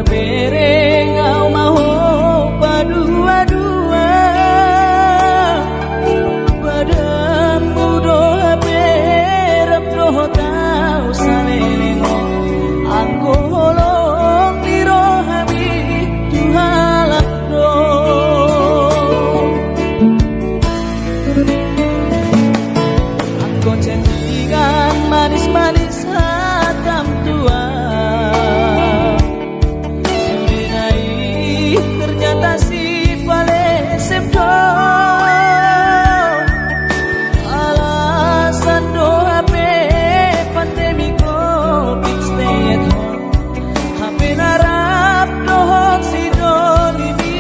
bere ngau mau padua-dua padamu doa berap doa tau salelengo anggo holong di rohami tuhalak do anggo cendikan manis-manis hatam tua ternyata si palesem do alasan doa pe pandemi covid stay at home hape narap dohok si doni mi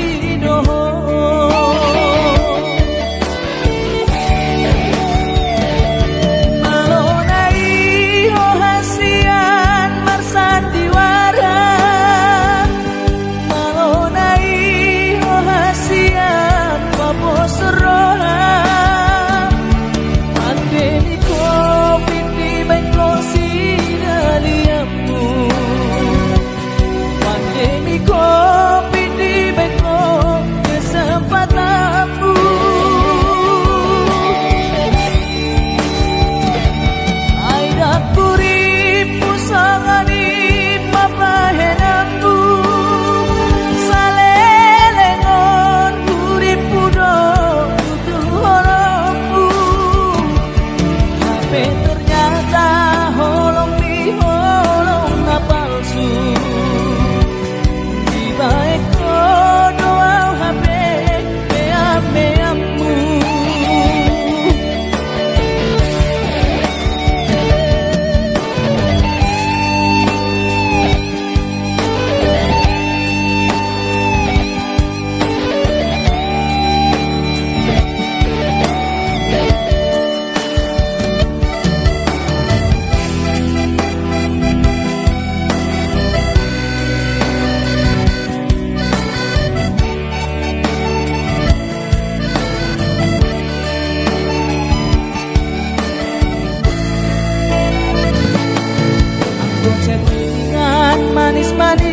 malonai ho hasian marsan diwara seroha pandemi covid di bengkosi daliamu pandemi covid di bengko kesempatanmu aida kurip pusangani papahenangmu salelengon kurip pudo ternyata holong di holong na palsu di baik ko doa hape meam-meammu manis-manis